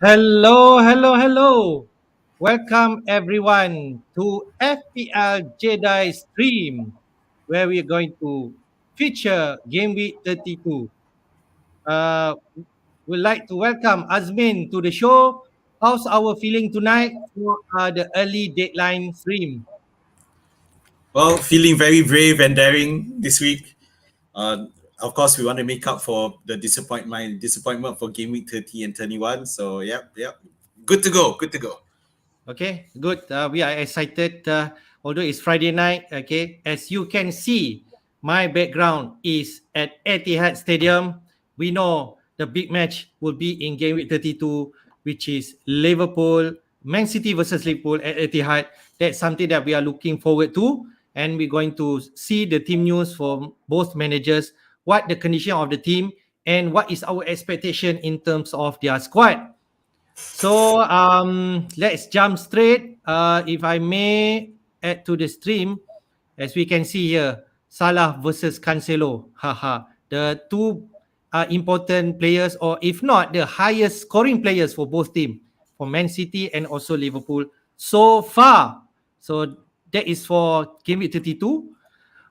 Hello, hello, hello. Welcome everyone to FPL Jedi stream where we're going to feature Game Week 32. Uh, we'd like to welcome Azmin to the show. How's our feeling tonight for the early deadline stream? Well, feeling very brave and daring this week. Uh, of course, we want to make up for the disappointment for game week 30 and 21. So, yep. Good to go. Good to go. Okay, good. We are excited. Although it's Friday night. Okay, as you can see, my background is at Etihad Stadium. We know the big match will be in game week 32, which is Liverpool, Man City versus Liverpool at Etihad. That's something that we are looking forward to, and we're going to see the team news from both managers, what the condition of the team, and what is our expectation in terms of their squad. So let's jump straight. If I may add to the stream, as we can see here, Salah versus Cancelo. Haha, the two important players, or if not, the highest scoring players for both teams, for Man City and also Liverpool so far. So that is for game week 32.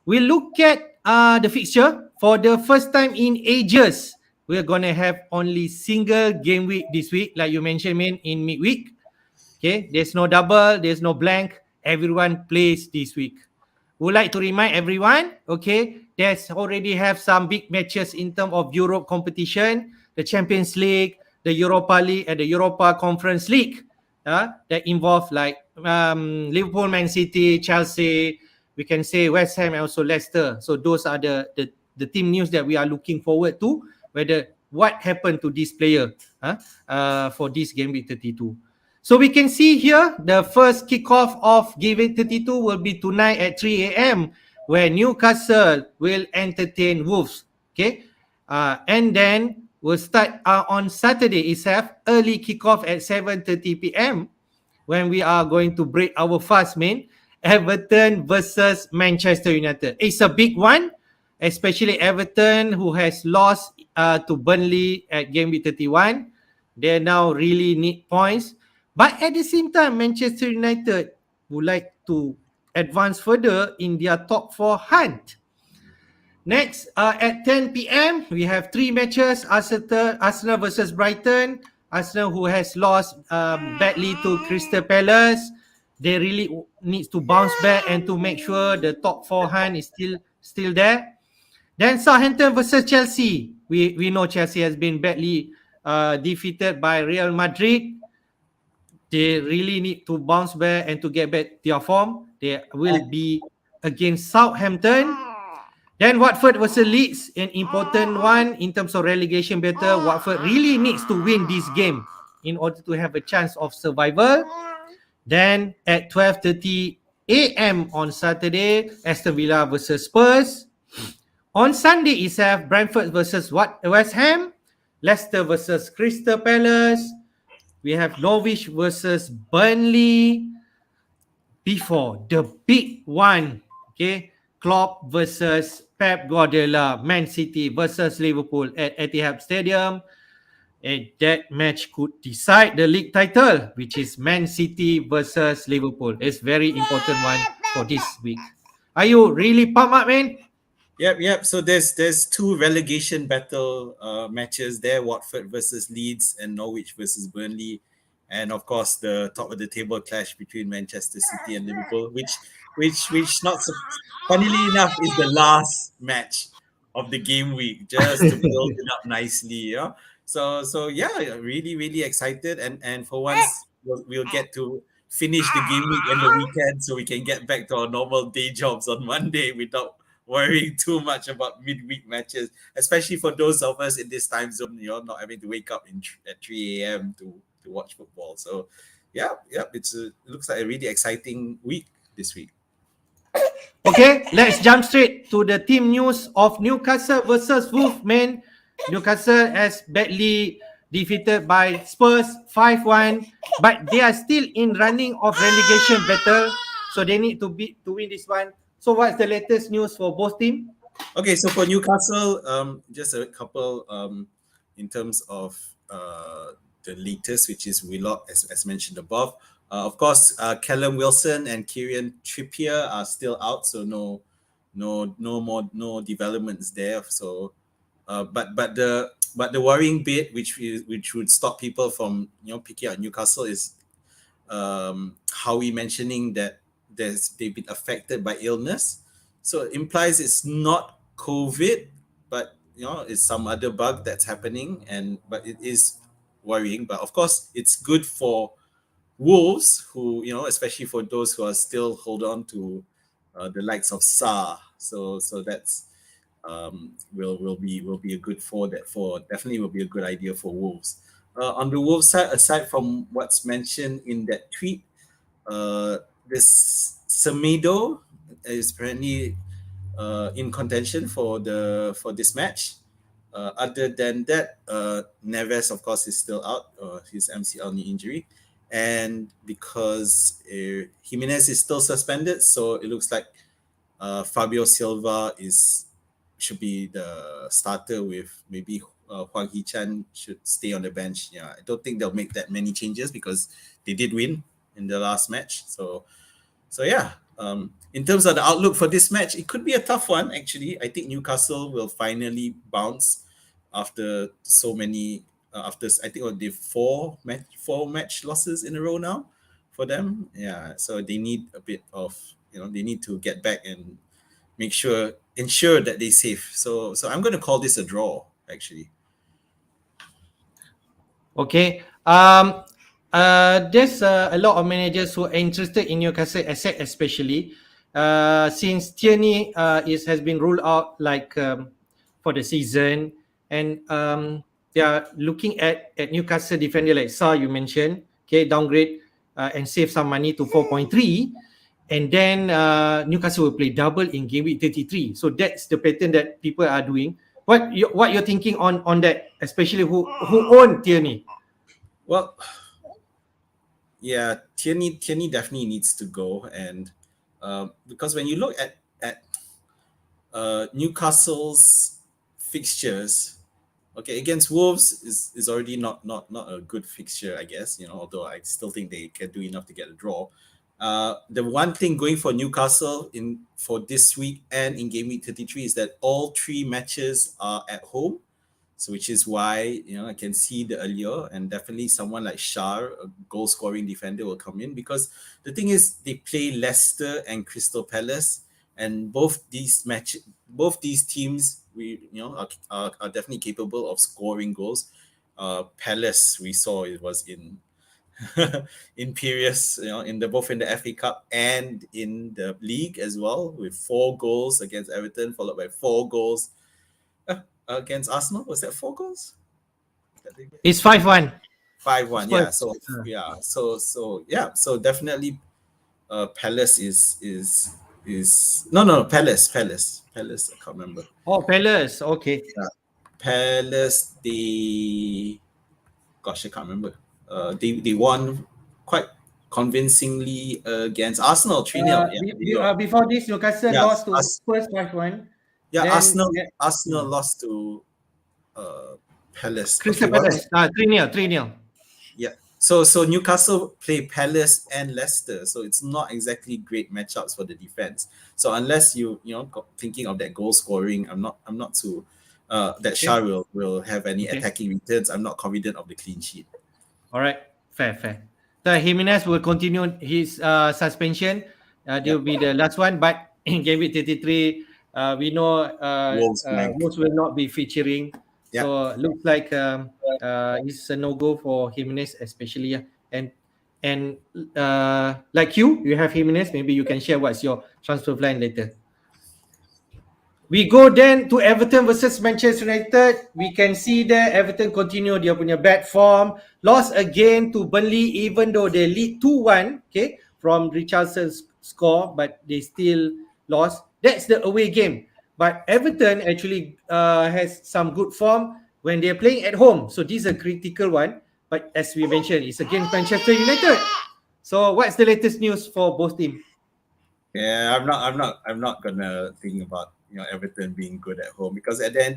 We look at the fixture for the first time in ages. We're gonna have only single game week this week, like you mentioned, man, in midweek. Okay, there's no double, there's no blank. Everyone plays this week. Would like to remind everyone, okay, there's already have some big matches in terms of Europe competition, the Champions League, the Europa League, and the Europa Conference League. That involve like Liverpool, Man City, Chelsea. We can say West Ham and also Leicester. So those are the team news that we are looking forward to. Whether what happened to this player for this game week 32. So we can see here the first kickoff of Game Week 32 will be tonight at 3 a.m. where Newcastle will entertain Wolves. Okay, and then we'll start on Saturday itself, early kickoff at 7:30 p.m. when we are going to break our fast, man. Everton versus Manchester United. It's a big one, especially Everton, who has lost to Burnley at Game Week 31. They now really need points. But at the same time, Manchester United would like to advance further in their top four hunt. Next, at 10 p.m., we have three matches. Arsenal versus Brighton. Arsenal, who has lost badly to Crystal Palace. They really needs to bounce back and to make sure the top four hunt is still there. Then Southampton versus Chelsea. We know Chelsea has been badly defeated by Real Madrid. They really need to bounce back and to get back their form. They will be against Southampton. Then Watford versus Leeds, an important one in terms of relegation battle. Watford really needs to win this game in order to have a chance of survival. Then at 12:30 a.m. on Saturday, Aston Villa versus Spurs. On Sunday itself, Branford versus West Ham, Leicester versus Crystal Palace. We have Norwich versus Burnley. Before the big one, okay, Klopp versus Pep Guardiola, Man City versus Liverpool at Etihad Stadium. And that match could decide the league title, which is Man City versus Liverpool. It's very important one for this week. Are you really pumped up, man? Yep. So there's two relegation battle matches there: Watford versus Leeds and Norwich versus Burnley, and of course the top of the table clash between Manchester City and Liverpool, which not so, funnily enough is the last match of the game week, just to build it up nicely. So yeah, really excited, and for once we'll get to finish the game week and the weekend, so we can get back to our normal day jobs on Monday without worrying too much about midweek matches, especially for those of us in this time zone, not having to wake up at 3 a.m. to watch football. So, it looks like a really exciting week this week. Okay, let's jump straight to the team news of Newcastle versus Wolves, man. Newcastle has badly defeated by Spurs 5-1, but they are still in running of relegation battle, so they need to win this one. So what's the latest news for both teams? Okay, so for Newcastle, just a couple in terms of the latest, which is Willock, as mentioned above. Of course, Callum Wilson and Kieran Trippier are still out, so no developments there. So, but the worrying bit, which would stop people from picking out Newcastle, is Howie mentioning that they've been affected by illness. So it implies it's not COVID, but it's some other bug that's happening, but it is worrying. But of course, it's good for Wolves, who especially for those who are still hold on to the likes of Sa. So that's will be a good definitely will be a good idea for Wolves. On the Wolves side, aside from what's mentioned in that tweet, this Semedo is apparently in contention for this match. Other than that, Neves, of course, is still out. His MCL knee injury, and because Jimenez is still suspended, so it looks like Fabio Silva should be the starter, with maybe Huang Hee-chan should stay on the bench. Yeah, I don't think they'll make that many changes because they did win in the last match. So yeah. In terms of the outlook for this match, it could be a tough one. Actually, I think Newcastle will finally bounce after so many. After I think they four match losses in a row now for them. Yeah, so they need a bit of they need to get back and ensure that they safe. So I'm going to call this a draw. Actually. Okay. There's a lot of managers who are interested in Newcastle asset, especially since Tierney has been ruled out for the season, and they are looking at Newcastle defender like Sa, you mentioned. Okay, downgrade and save some money to 4.3, and then Newcastle will play double in game week 33. So that's the pattern that people are doing. What you're thinking on that, especially who own Tierney? Well, yeah, Tierney definitely needs to go, and because when you look at Newcastle's fixtures, okay, against Wolves is already not a good fixture, I guess. Although I still think they can do enough to get a draw. The one thing going for Newcastle for this week and in game week 33 is that all three matches are at home. So which is why I can see the allure, and definitely someone like Shar, a goal scoring defender, will come in, because the thing is they play Leicester and Crystal Palace, and both these teams are definitely capable of scoring goals. Palace, we saw it was in imperious, both in the FA Cup and in the league as well, with 4 goals against Everton, followed by 4 goals against Arsenal. Was that 4 goals? It's 5-1. 5-1. Yeah. So yeah. So definitely, Palace is no Palace. I can't remember. Oh, Palace. Okay. Yeah. Palace. I can't remember. They won quite convincingly against Arsenal 3-0. Before this, Newcastle lost to Spurs 5-1. Yeah, Arsenal lost to Palace. Crystal Palace 3-0. Yeah. So Newcastle play Palace and Leicester, so it's not exactly great matchups for the defense. So unless you thinking of that goal scoring, I'm not too that Shah will have any attacking returns. I'm not confident of the clean sheet. All right, fair. So Jimenez will continue his suspension. That will be the last one, but in game week 33, we know Wolves will not be featuring. Yeah. So looks like it's a no-go for Jimenez, especially. And like you have Jimenez. Maybe you can share what's your transfer plan later. We go then to Everton versus Manchester United. We can see there Everton continue dia punya bad form. Lost again to Burnley, even though they lead 2-1, okay, from Richardson's score, but they still lost. That's the away game. But Everton actually has some good form when they're playing at home. So this is a critical one. But as we mentioned, it's against Manchester United. So what's the latest news for both teams? Yeah, I'm not gonna think about Everton being good at home, because at the end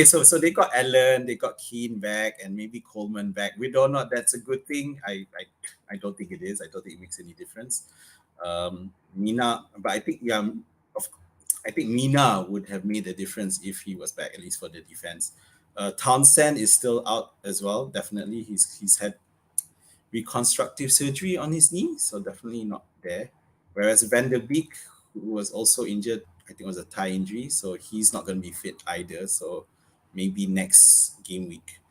so they got Allen, they got Keane back, and maybe Coleman back. We don't know that's a good thing. I don't think it is. I don't think it makes any difference. Mina, but I think of I think Mina would have made a difference if he was back, at least for the defense. Townsend is still out as well. Definitely, he's had reconstructive surgery on his knee, so definitely not there. Whereas Van der Beek, who was also injured, I think it was a thigh injury, so he's not going to be fit either. So maybe next game week.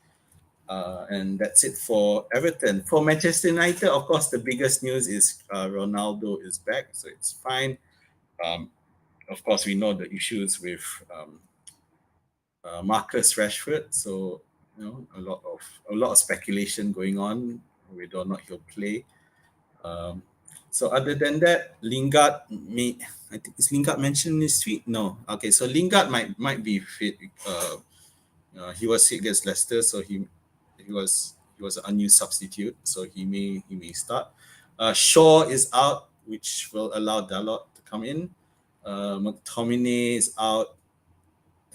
And that's it for Everton. For Manchester United, of course, the biggest news is Ronaldo is back, so it's fine. Um, of course, we know the issues with Marcus Rashford, so a lot of speculation going on. We don't know he'll play. Um, so other than that, Lingard I think is Lingard mentioned in his tweet? No. Okay, so Lingard might be fit. He was sick against Leicester, so he was an unused substitute, so he may start. Shaw is out, which will allow Dalot to come in. McTominay is out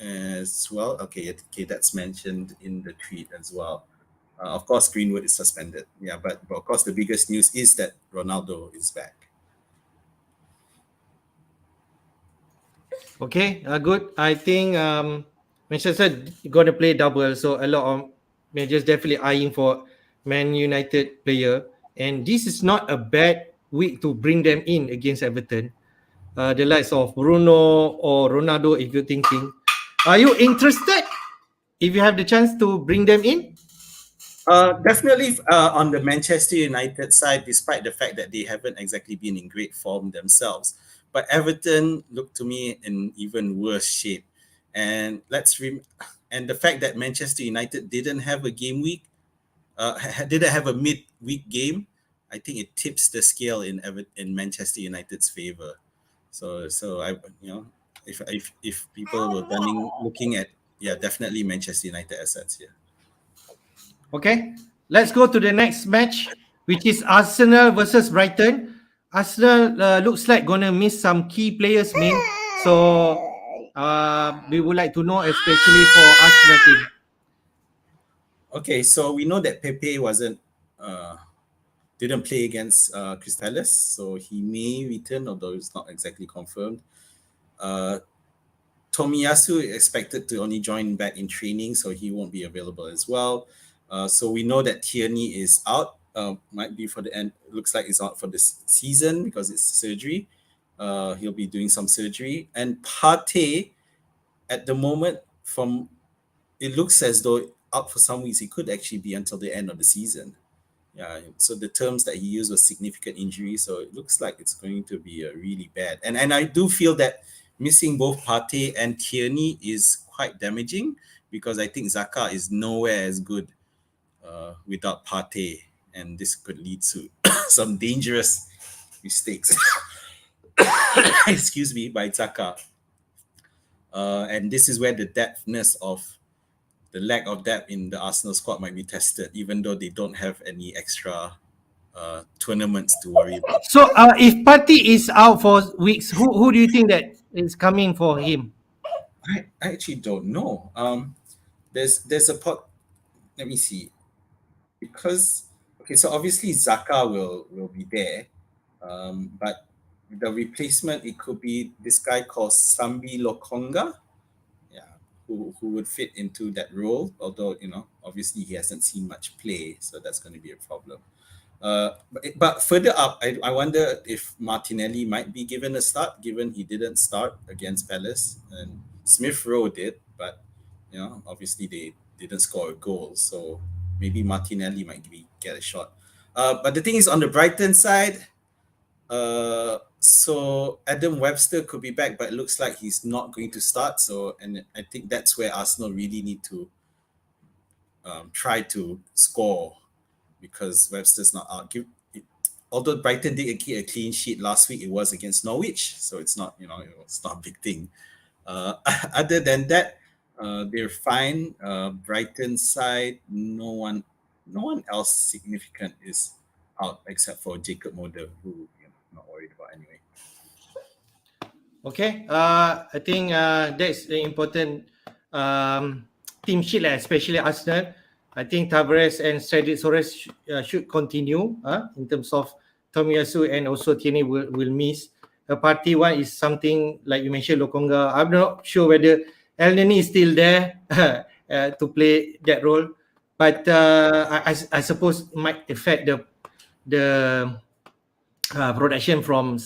as well. Okay, that's mentioned in the tweet as well. Of course, Greenwood is suspended. Yeah, but of course, the biggest news is that Ronaldo is back. Okay, good. I think Manchester going to play double, so a lot of managers definitely eyeing for Man United player, and this is not a bad week to bring them in against Everton. The likes of Bruno or Ronaldo, if you're thinking, are you interested? If you have the chance to bring them in, Definitely on the Manchester United side, despite the fact that they haven't exactly been in great form themselves. But Everton look to me in even worse shape. And and the fact that Manchester United didn't have a game week, didn't have a mid-week game, I think it tips the scale in Manchester United's favor. So I if people were looking at, yeah, definitely Manchester United assets here. okay. Let's go to the next match, which is Arsenal versus Brighton. Arsenal looks like gonna miss some key players, man. So we would like to know, especially for Arsenal team. Okay, so we know that Pepe didn't play against Crystal Palace, so he may return, although it's not exactly confirmed. Uh, Tomiyasu is expected to only join back in training, so he won't be available as well. So we know that Tierney is out. Might be for the end. Looks like he's out for the season because it's surgery. He'll be doing some surgery. And Partey, at the moment, it looks as though out for some weeks. He could actually be until the end of the season. Yeah. So the terms that he used was significant injury. So it looks like it's going to be really bad. And I do feel that missing both Partey and Tierney is quite damaging, because I think Xhaka is nowhere as good without Partey, and this could lead to some dangerous mistakes. Excuse me, by Xhaka. And this is where the lack of depth in the Arsenal squad might be tested, even though they don't have any extra tournaments to worry about. So if Partey is out for weeks, who do you think that is coming for him? I actually don't know. There's a pot. Let me see. Because okay, so obviously Zaka will be there, but the replacement, it could be this guy called Sambi Lokonga, yeah, who would fit into that role. Although obviously he hasn't seen much play, so that's going to be a problem. But further up, I wonder if Martinelli might be given a start, given he didn't start against Palace, and Smith Rowe did, but obviously they didn't score a goal, so maybe Martinelli might get a shot. But the thing is, on the Brighton side, so Adam Webster could be back, but it looks like he's not going to start. So, and I think that's where Arsenal really need to try to score, because Webster's not out. Although Brighton did get a clean sheet last week, it was against Norwich, so it's not it's not a big thing. Other than that, they're fine. Brighton side, no one else significant is out except for Jacob Moder, who I'm not worried about anyway. Okay, I think that's the important um, team sheet, lah, especially Arsenal. I think Tavares and Cedric Soares should continue in terms of Tomiyasu, and also Tierney will miss. A party one is something like you mentioned, Lokonga. I'm not sure whether El Neni is still there to play that role, but I suppose it might affect the production from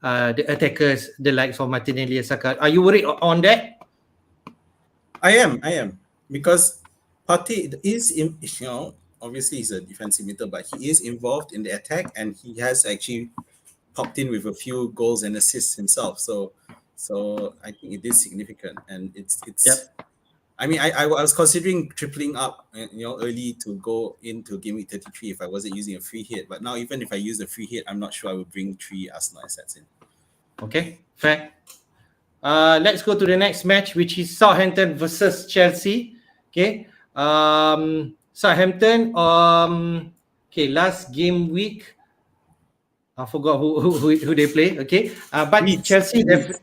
the attackers, the likes of Martinelli and Saka. Are you worried on that? I am because Partey is in, obviously he's a defensive midfielder, but he is involved in the attack and he has actually popped in with a few goals and assists himself. So I think it is significant, and it's. Yep. I mean, I was considering tripling up, early to go into game week 33 if I wasn't using a free hit. But now, even if I use a free hit, I'm not sure I would bring 3 Arsenal assets in. Okay, fair. Let's go to the next match, which is Southampton versus Chelsea. Okay. Southampton. Okay, last game week, I forgot who they play. Okay. But Leeds. Chelsea. Leeds.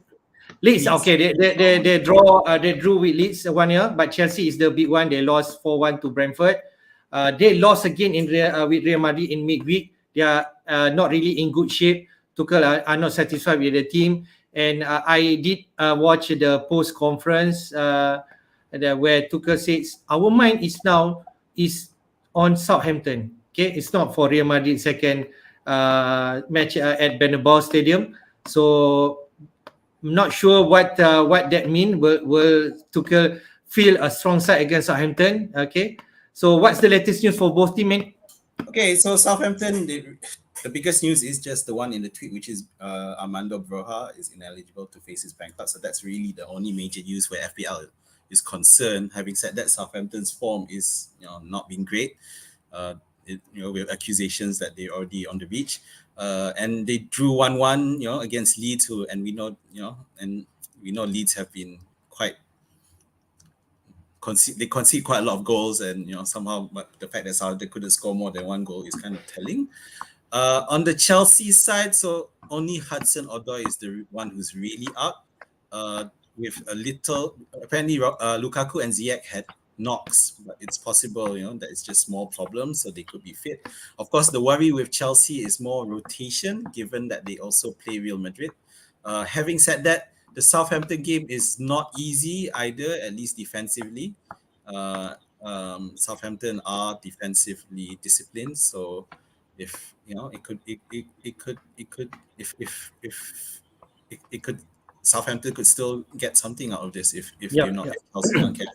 Leeds, okay, they drew with Leeds 1 year, but Chelsea is the big one. They lost 4-1 to Branford. They lost again with Real Madrid in midweek. They are not really in good shape. Tuchel are not satisfied with the team, and I did watch the post conference where Tuchel says our mind is now is on Southampton. Okay, it's not for Real Madrid second match at Bernabeu Stadium. So I'm not sure what that means. Will Tuchel feel a strong side against Southampton? Okay. So what's the latest news for both teams? Okay, so Southampton, the biggest news is just the one in the tweet, which is Armando Broja is ineligible to face his bank club. So that's really the only major news where FPL is concerned. Having said that, Southampton's form is not been great. With accusations that they're already on the beach. And they drew 1-1, against Leeds, and we know Leeds have been quite they concede quite a lot of goals, and somehow, but the fact that Southampton couldn't score more than 1 goal is kind of telling. On the Chelsea side, so only Hudson-Odoi is the one who's really up. With a little, apparently Lukaku and Ziyech had knocks, but it's possible, that it's just small problems, so they could be fit. Of course, the worry with Chelsea is more rotation, given that they also play Real Madrid. Having said that, the Southampton game is not easy either, at least defensively. Southampton are defensively disciplined, so if Southampton could still get something out of this if they're not Chelsea not careful.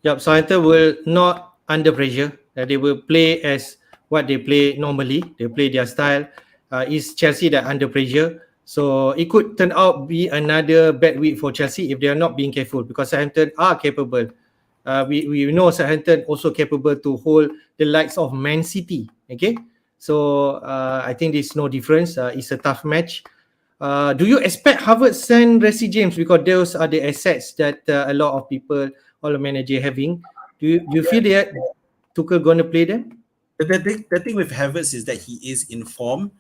Yep, Southampton will not under pressure. They will play as what they play normally. They play their style. It's Chelsea that under pressure. So it could turn out be another bad week for Chelsea if they are not being careful, because Southampton are capable. We know Southampton also capable to hold the likes of Man City. Okay, so I think there's no difference. It's a tough match. Do you expect Havertz and Reece James, because those are the assets that a lot of people, all the manager having? Do you feel that Tuchel gonna play them? The thing with Havertz is that he is in form.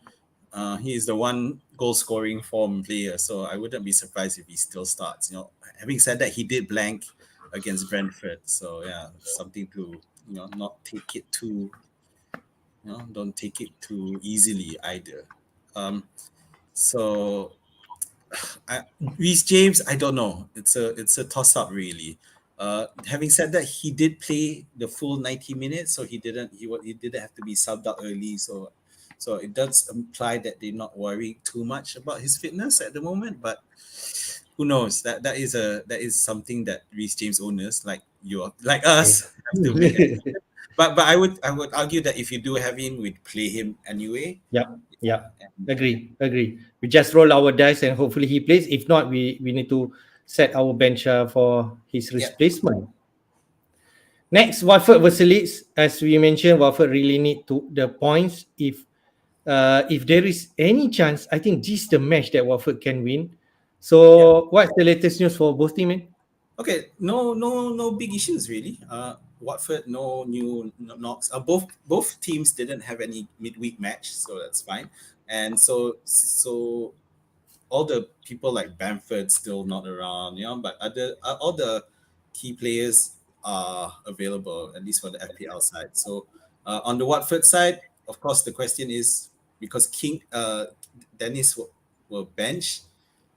He is the one goal scoring form player, so I wouldn't be surprised if he still starts. Having said that, he did blank against Brentford, so yeah, something to not take it too. Don't take it too easily either. So Reece James, I don't know. It's a toss up really. Having said that, he did play the full 90 minutes, so he didn't have to be subbed out early. So it does imply that they're not worried too much about his fitness at the moment. But who knows? That is something that Reece James owners like us have to make. But I would argue that if you do have him, we'd play him anyway. Yeah. Agree. We just roll our dice and hopefully he plays. If not, we need to set our bench for his replacement. Next, Watford versus Leeds. As we mentioned, Watford really need the points. If there is any chance, I think this is the match that Watford can win. So what's the latest news for both teams? Okay, no big issues really. Watford, no new knocks. Both teams didn't have any midweek match, so that's fine. And so all the people like Branford still not around, but other all the key players are available, at least for the FPL side. So on the Watford side, of course, the question is because Dennis were benched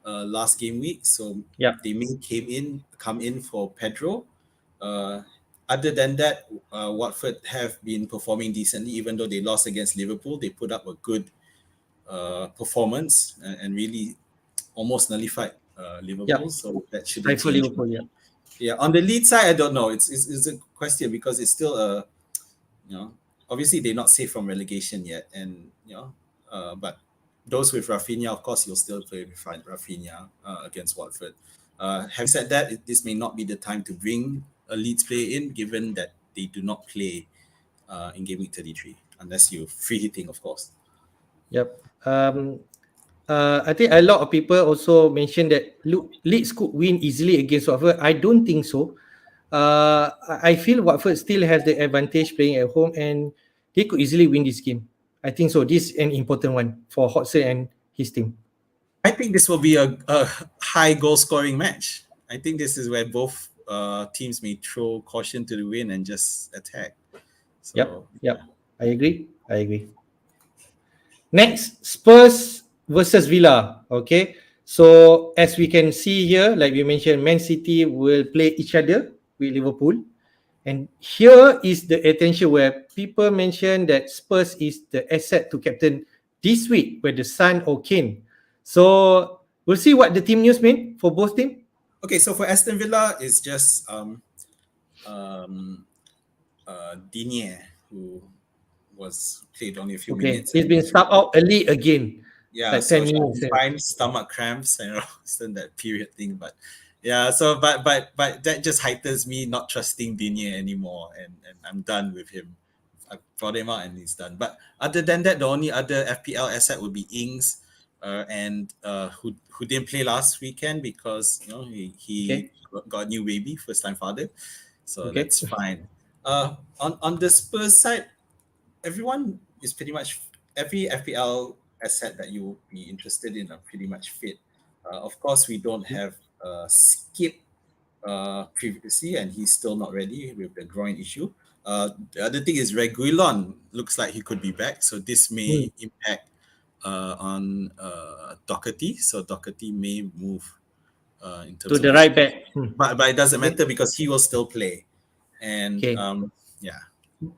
last game week, so Yep. they may come in for Pedro. Uh, Other than that, Watford have been performing decently, even though they lost against Liverpool. They put up a good performance and really almost nullified Liverpool. Yep. So that shouldn't Stifle change Liverpool. much. Yeah. Yeah, on the lead side, I don't know. It's a question because it's still you know, obviously they're not safe from relegation yet, and but those with Rafinha, of course, you'll still play with Rafinha against Watford. Having said that, this may not be the time to bring a Leeds player in, given that they do not play in game week 33, unless you're free hitting, of course. Yep. I think a lot of people also mentioned that Leeds could win easily against Watford. I don't think so. I feel Watford still has the advantage playing at home, and they could easily win this game. I think so. This is an important one for Hodgson and his team. I think this will be a high goal scoring match. I think this is where both teams may throw caution to the wind and just attack. Yep. So Yep. I agree. I agree. Next, Spurs versus Villa. Okay. So as we can see here, like we mentioned, Man City will play each other with Liverpool. And here is the attention where people mention that Spurs is the asset to captain this week, whether Son or Kane. So we'll see what the team news mean for both teams. okay, so for Aston Villa, it's just um, Digne, who was played only a few Okay, minutes, he's and been subbed out early again, yeah, like so 10 she's minutes. fine stomach cramps, it's in that period thing, but yeah, so but that just heightens me not trusting Digne anymore, and I'm done with him. I brought him out and he's done. But other than that, the only other FPL asset would be Ings, and who didn't play last weekend because he Okay, got a new baby, first time father, so okay, that's fine. On the Spurs side, everyone is pretty much every FPL asset that you will be interested in are pretty much fit. Of course, we don't have Skip previously, and he's still not ready with the groin issue. The other thing is Reguilon looks like he could be back, so this Hmm. may impact on Doherty. So Doherty may move in To terms of the his right place, back. Hmm. but it doesn't Okay, matter because he will still play, and okay. yeah.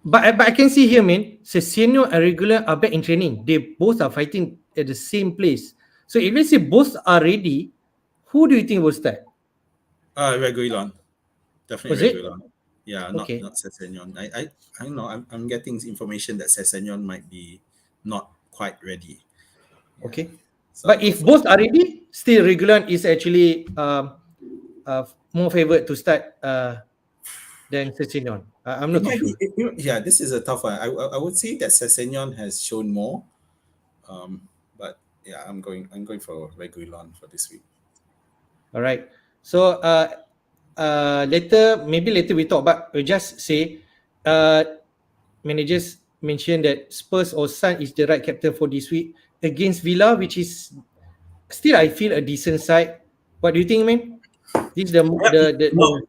But I can see here, man, Sessegnon and Regular are back in training. They both are fighting at the same place. So if let's say both are ready, who do you think will start? Reguilon. Was Definitely it? Reguilon. Yeah, not Okay, Sessegnon. I don't know. I'm getting information that Sessegnon might be not quite ready. Yeah. okay. So I'll But go if for both are ready, still Regular is actually more favored to start than Sessegnon. I'm it not too might be. sure. Yeah, this is a tough one. I would say that Sessegnon has shown more. But yeah, I'm going for Reguilon for this week. All right. So later, maybe later we talk about, we just say uh, managers mentioned that Spurs or Sun is the right captain for this week against Villa, which is still I feel a decent side. What do you think, man? This is Yep. the No,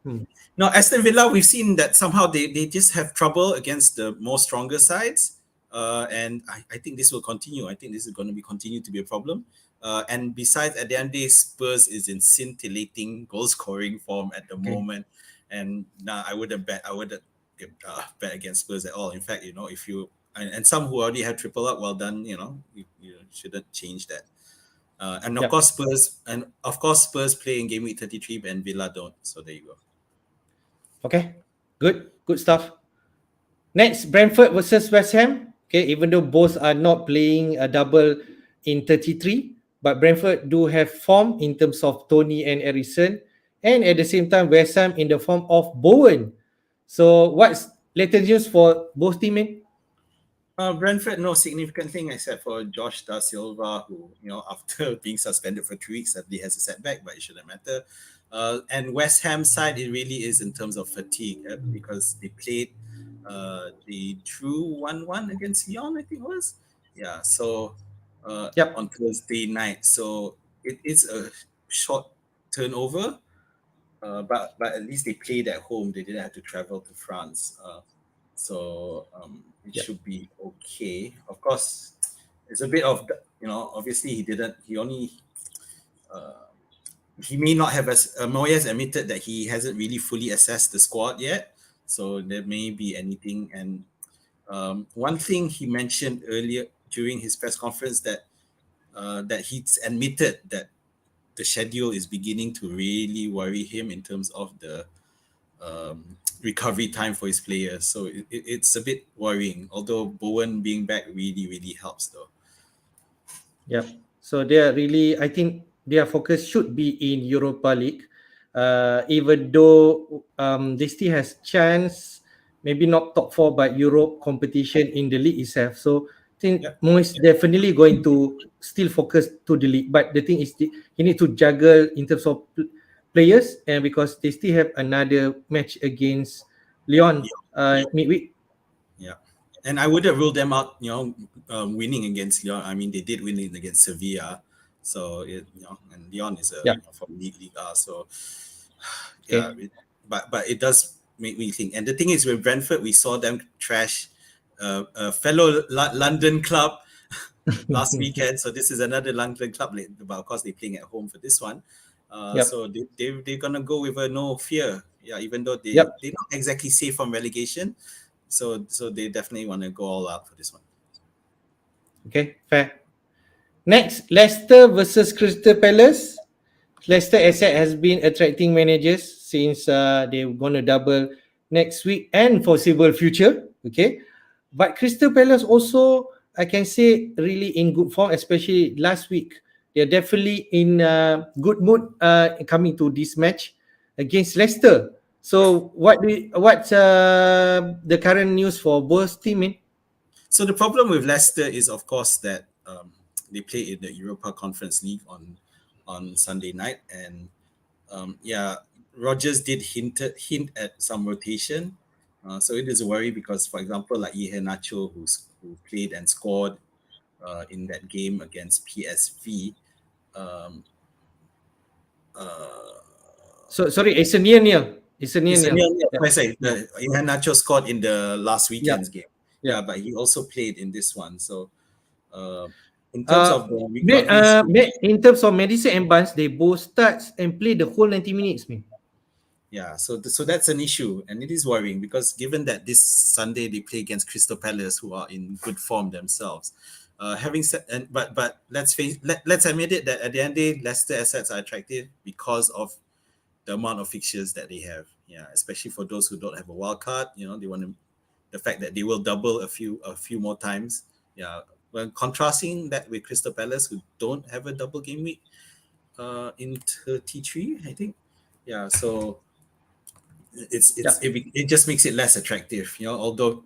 no, Aston Villa, we've seen that somehow they just have trouble against the more stronger sides. And I think this will continue. I think this is going to be continue to be a problem. And besides, at the end of the day, Spurs is in scintillating goal scoring form at the okay. moment. And nah, I wouldn't bet against Spurs at all. In fact, if you, and some who already have triple up, well done, you shouldn't change that. And of Yep. course, Spurs play in game week 33 and Villa don't. So there you go. Okay. Good stuff. Next, Brentford versus West Ham. Okay, even though both are not playing a double in 33, but Brentford do have form in terms of Tony and Eriksen, and at the same time, West Ham in the form of Bowen. So, what's latest news for both teams? Brentford, no significant thing except for Josh Da Silva, who, after being suspended for 3 weeks, suddenly has a setback, but it shouldn't matter. And West Ham side, it really is in terms of fatigue because they drew 1-1 against Lyon, I think it was. Yeah, so Yep. on Thursday night. So it's a short turnover, but at least they played at home. They didn't have to travel to France, so it Yep. should be okay. Of course, it's a bit of obviously he didn't. He only he may not have as Moyes admitted that he hasn't really fully assessed the squad yet, so there may be anything. And one thing he mentioned earlier during his press conference that he's admitted that the schedule is beginning to really worry him in terms of the recovery time for his players. So it's a bit worrying. Although Bowen being back really helps though. Yep. So they are really, I think their focus should be in Europa League. Even though they still has chance, maybe not top four, but Europe competition in the league itself. So I think Yep. Moyes definitely going to still focus to the league. But the thing is, he need to juggle in terms of players, and because they still have another match against Lyon midweek. Yeah. And I would have ruled them out, winning against Lyon. I mean, they did win it against Sevilla. So, and Lyon is Yeah. from Liga. So, yeah, Okay. but it does make me think. And the thing is, with Brentford, we saw them trash a fellow London club last weekend. So this is another London club, but of course they're playing at home for this one. Yep. So they're gonna go with a no fear. Yeah, even though they're Yep. not exactly safe from relegation. So they definitely want to go all out for this one. Okay, fair. Next, Leicester versus Crystal Palace. Leicester asset has been attracting managers since they're going to double next week and foreseeable future. Okay, but Crystal Palace also, I can say, really in good form, especially last week. They're definitely in good mood coming to this match against Leicester. So what's the current news for both teams? So the problem with Leicester is, of course, that they play in the Europa Conference League on Sunday night, and Rogers did hint at some rotation. So it is a worry because, for example, like Nacho, who played and scored in that game against PSV. Um, uh, So sorry, it's a near. It's a it's a near. near. Yeah. I say Nacho scored in the last Yeah. weekend's game. Yeah. Yeah, but he also played in this one. So in terms of the They, recovery, in terms of Madison and Barnes, they both start and play the whole 90 minutes, man. yeah, so that's an issue, and it is worrying because given that this Sunday they play against Crystal Palace, who are in good form themselves. Having said, but let's admit it that at the end of the day, Leicester assets are attractive because of the amount of fixtures that they have. Yeah, especially for those who don't have a wild card, they want to the fact that they will double a few more times. Yeah, when contrasting that with Crystal Palace, who don't have a double game week, in 33, I think. Yeah, so it just makes it less attractive, although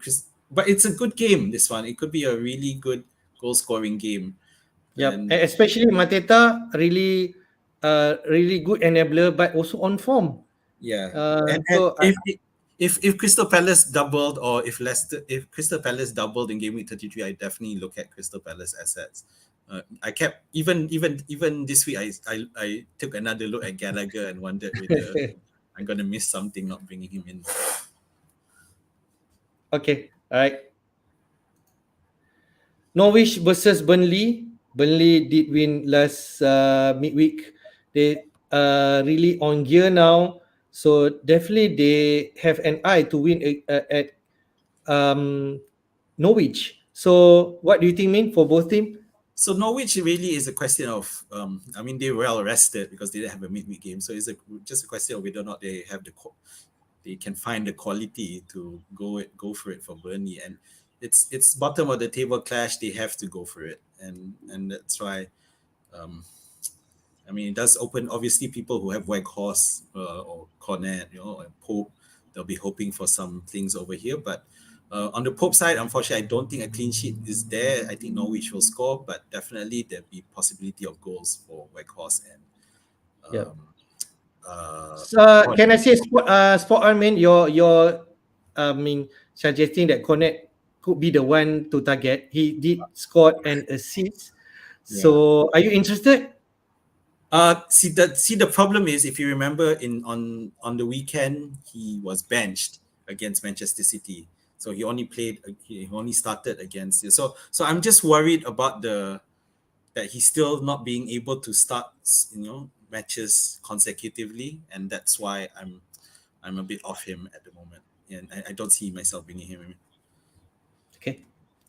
but it's a good game, this one. It could be a really good goal scoring game. Yep. And And especially Mateta, really good enabler, but also on form. yeah, Uh, and so I, if Crystal Palace doubled, or if Crystal Palace doubled in game week 33, I definitely look at Crystal Palace assets. I kept even this week, I took another look at Gallagher and wondered whether I'm gonna miss something not bringing him in. okay, all right. Norwich versus Burnley. Burnley did win last midweek. They really on gear now. So definitely they have an eye to win at Norwich. So what do you think, mean for both teams? So Norwich really is a question of, I mean, they're well rested because they didn't have a midweek game. So it's just a question of whether or not they have they can find the quality to go for it for Burnley. And it's bottom of the table clash. They have to go for it, and that's why. Um, I mean, it does open, obviously, people who have Weghorst or Cornet, and Pope. They'll be hoping for some things over here, but. On the Pope side, unfortunately, I don't think a clean sheet is there. I think Norwich will score, but definitely there'll be possibility of goals for Weghorst and Yeah. uh, Can I say spot on, man? Your suggesting that Cornet could be the one to target. He did score an assist. yeah. So are you interested? See the problem is, if you remember, on the weekend he was benched against Manchester City, so he only started against you. So I'm just worried about that he's still not being able to start matches consecutively, and that's why I'm a bit off him at the moment, and I don't see myself bringing him in. Okay,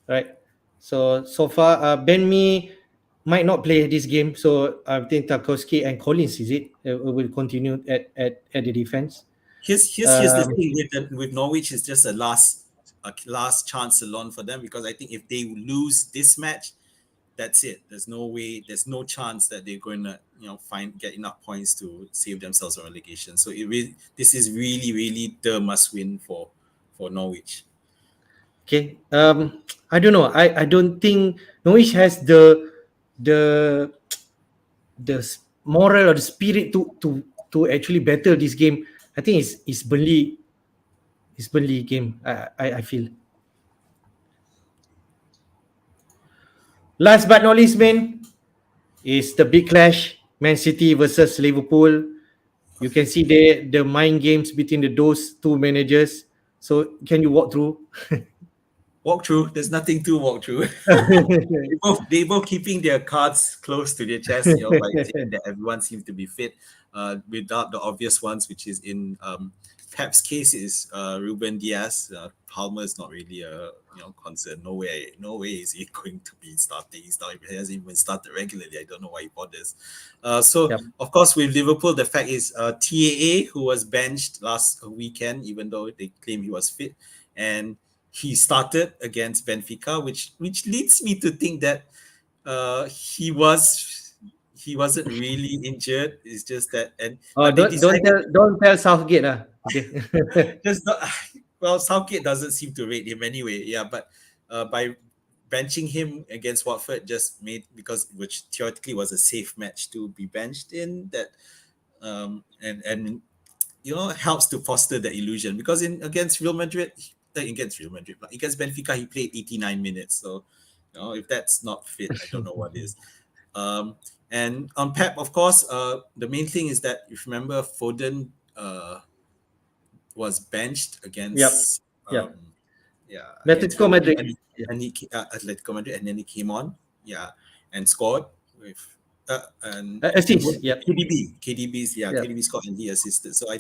right. So far, Ben Me might not play this game. So I think Tarkowski and Collins, is it, will continue at the defense. Here's the thing with Norwich, is just a last chance alone for them, because I think if they lose this match, that's it. There's no way, there's no chance that they're going to get enough points to save themselves from relegation. So this is really the must win for Norwich. Okay. I don't know. I don't think Norwich has the moral or the spirit to actually battle this game. I think it's Burnley game. I feel. Last but not least, man, is the big clash: Man City versus Liverpool. You can see the mind games between those two managers. So can you walk through? Walk through. There's nothing to walk through. They both keeping their cards close to their chest, by saying that everyone seems to be fit, without the obvious ones, which is in Pep's case is Ruben Diaz. Palmer is not really a concern. No way is he going to be starting. He hasn't even started regularly. I don't know why he bothers. So Yep. of course with Liverpool, the fact is TAA, who was benched last weekend, even though they claim he was fit, and he started against Benfica, which leads me to think that he wasn't really injured. It's just that, Oh, but they don't decided don't tell Southgate lah. Okay. just not, well, Southgate doesn't seem to rate him anyway. Yeah, but by benching him against Watford just made, because which theoretically was a safe match to be benched in, that and helps to foster the illusion, because against Real Madrid, but against Benfica he played 89 minutes. So if that's not fit, I don't know what is. And on Pep, of course, the main thing is that, if you remember, Foden was benched Yep. against Yep. against Atletico Everton, Madrid. and he Atletico Madrid, and then he came on, and scored with and Assist. Yep. KDB's Yep. KDB scored and he assisted. So I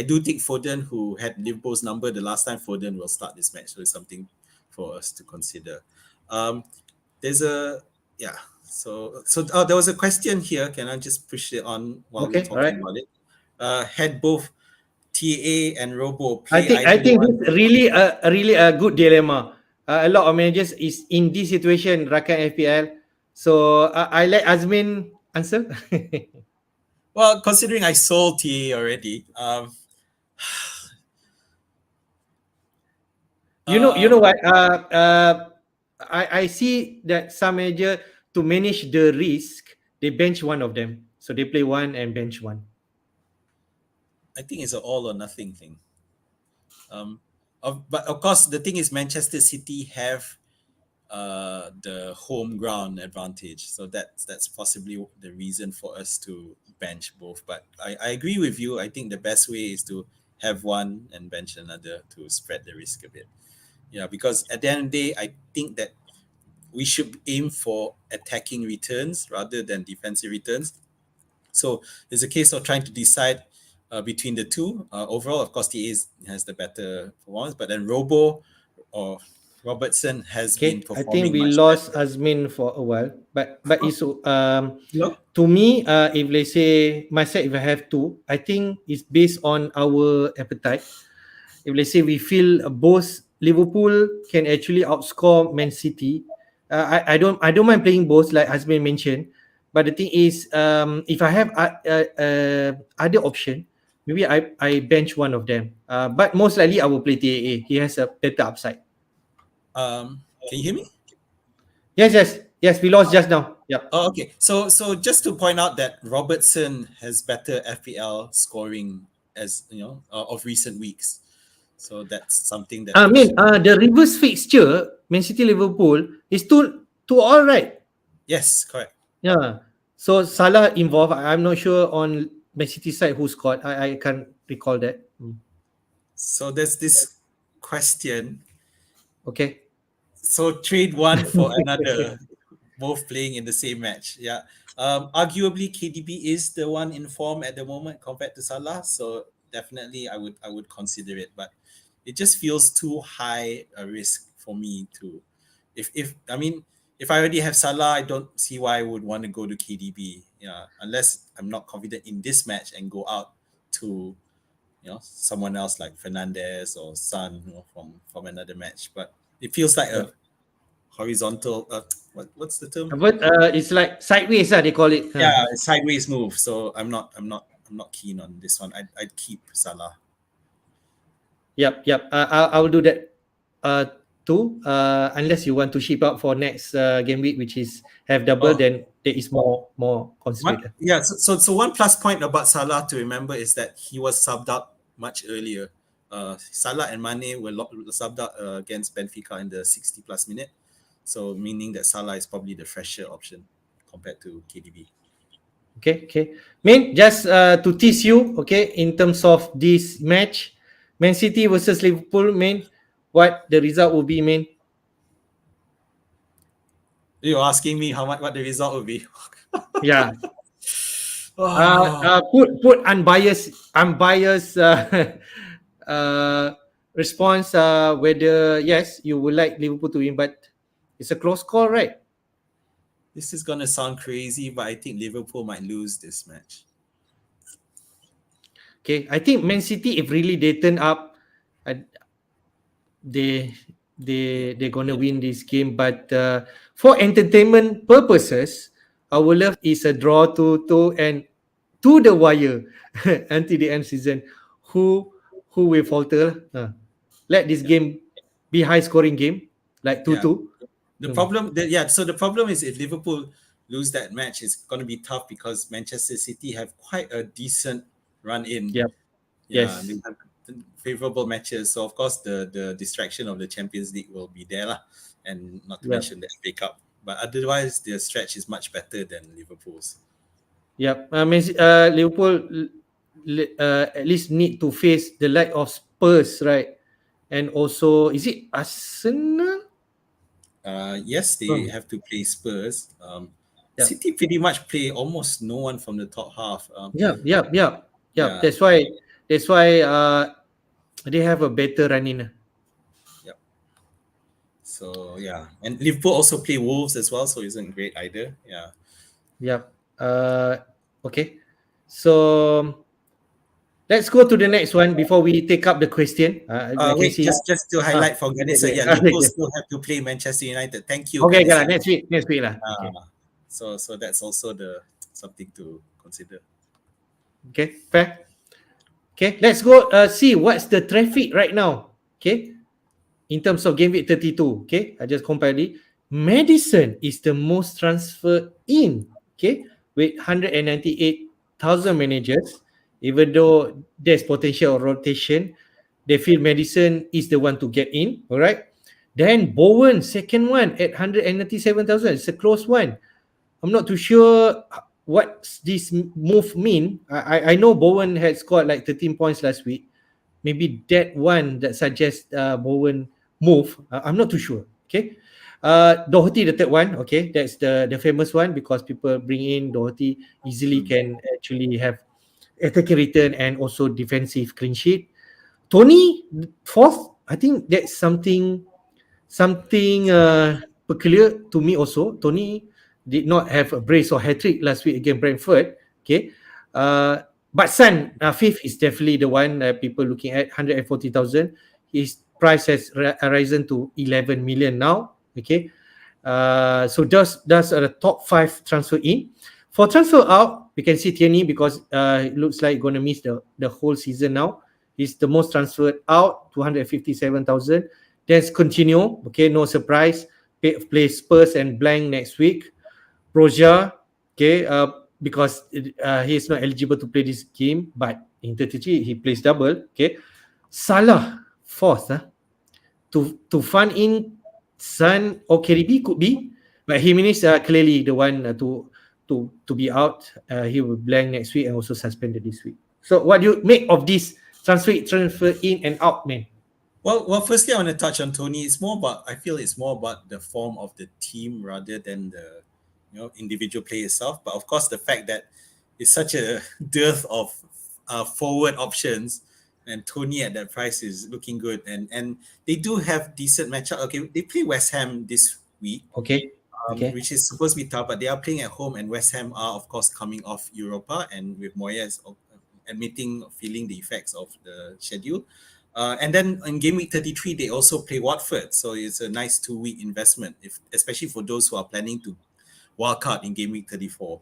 do think Foden, who had Liverpool's number the last time, Foden will start this match. So it's something for us to consider. There's a So there was a question here. Can I just push it on while we're Okay. All talking right. about it? Had both TA and Robo I play think I either think one? this really a good dilemma. A lot of managers is in this situation, Rakan FPL. So I let Azmin answer. Well, considering I sold TA already, You know um, what? I see that some manager, to manage the risk, they bench one of them. So they play one and bench one. I think it's an all or nothing thing. But of course, the thing is, Manchester City have the home ground advantage, so that's possibly the reason for us to bench both. But I agree with you. I think the best way is to have one and bench another to spread the risk a bit. Yeah, because at the end of the day, I think that we should aim for attacking returns rather than defensive returns. So it's a case of trying to decide between the two. Overall, of course, has the better performance, but then Robo or Robertson has been Okay, I think performing we much lost better. Azmin for a while, but it's Hello? to me, if let's say myself, if I have to, I think it's based on our appetite. If let's say we feel both Liverpool can actually outscore Man City, I don't mind playing both, like Azmin mentioned. But the thing is, if I have other option, maybe I bench one of them. But most likely I will play TAA. He has a better upside. Can you hear me? Yes. We lost just now. Yeah. Oh, okay. So just to point out that Robertson has better FPL scoring, as of recent weeks. So that's something that I we mean, should. the reverse fixture, Man City Liverpool is two all right. Yes, correct. Yeah. So Salah involved. I'm not sure on Man City side who scored. I can't recall that. So there's this question. Okay. So trade one for another, both playing in the same match. Yeah. Arguably KDB is the one in form at the moment compared to Salah. So definitely I would consider it, but it just feels too high a risk for me to if I mean if I already have Salah, I don't see why I would want to go to KDB. Yeah, unless I'm not confident in this match and go out to someone else like Fernandez or Son, from another match. But it feels like Yeah. a horizontal. What's the term? But it's like sideways, they call it. Yeah, a sideways move. So I'm not keen on this one. I'd keep Salah. Yep. I will do that too. Unless you want to ship out for next game week, which is have double, Oh, then there is more one considered. yeah. So one plus point about Salah to remember is that he was subbed out much earlier. Salah and Mane were subbed out against Benfica in the 60 plus minute. So meaning that Salah is probably the fresher option compared to KDB. Okay. Main, just to tease you, okay, in terms of this match, Man City versus Liverpool, main, what the result will be, main? You're asking me what the result will be. Yeah. Oh, Put unbiased response. Whether yes, you would like Liverpool to win, but it's a close call, right? this is gonna sound crazy, but I think Liverpool might lose this match. Okay, I think Man City, if really they turn up, uh, they they're gonna win this game. But for entertainment purposes, our love is a draw to and to the wire until the end season. Who will falter? Let this game be high scoring game like Yeah. 2-2. So the problem is if Liverpool lose that match, it's going to be tough because Manchester City have quite a decent run in. Yep. Yeah, Yes. they have favorable matches. So of course the distraction of the Champions League will be there lah, and not to Yep. mention the FA Cup. But otherwise, their stretch is much better than Liverpool's. Yep. Liverpool at least need to face the like of Spurs, right? And also, is it Arsenal? Yes, they Oh, have to play Spurs. yeah. City pretty much play almost no one from the top half. Yeah. Yeah, That's why they have a better running. yeah. So yeah, and Liverpool also play Wolves as well, so isn't great either. Yeah. Yep. Okay. So let's go to the next one before we take up the question. I can Wait, see. just to highlight for Ganesh, Okay. yeah, Liverpool still have to play Manchester United. Thank you, Okay, Ganesh. next week lah. Okay. So that's also the something to consider. Okay, fair. Okay, let's go see what's the traffic right now. Okay, in terms of game week 32. Okay, I just compared it. Madison is the most transferred in. Okay, with 198,000 managers. Even though there's potential of rotation, they feel Madison is the one to get in. All right. Then Bowen, second one at 197,000. It's a close one. I'm not too sure what this move mean. I know Bowen had scored like 13 points last week. Maybe that one that suggests Bowen move. I'm not too sure. Okay. Doherty, the third one. Okay, that's the famous one because people bring in Doherty easily Mm. can actually have attacking return and also defensive clean sheet. Tony fourth. I think that's something peculiar to me also. Tony did not have a brace or hat trick last week against Brentford. Okay. But Son, fifth is definitely the one people looking at 140,000. His price has risen to 11 million now. Okay. So those are the top 5 transfer in. For transfer out, we can see Tierney because it looks like going to miss the whole season now. He's the most transferred out, 257,000. There's Coutinho, okay, no surprise. Play Spurs and blank next week. Broja, okay, because he is not eligible to play this game, but in 33 he plays double. Okay, Salah fourth, to fund in Son or KDB could be, but Jimenez clearly the one to be out. He will blank next week and also suspended this week. So what do you make of this transfer in and out, man? Well, firstly, I want to touch on Tony. I feel it's more about the form of the team rather than the, individual play itself. But of course, the fact that it's such a dearth of forward options, and Tony at that price is looking good. And they do have decent matchup. Okay, they play West Ham this week, Okay. Okay. which is supposed to be tough, but they are playing at home, and West Ham are, of course, coming off Europa, and with Moyes feeling the effects of the schedule. And then in game week 33, they also play Watford. So it's a nice 2-week investment, especially for those who are planning to wildcard in game week 34.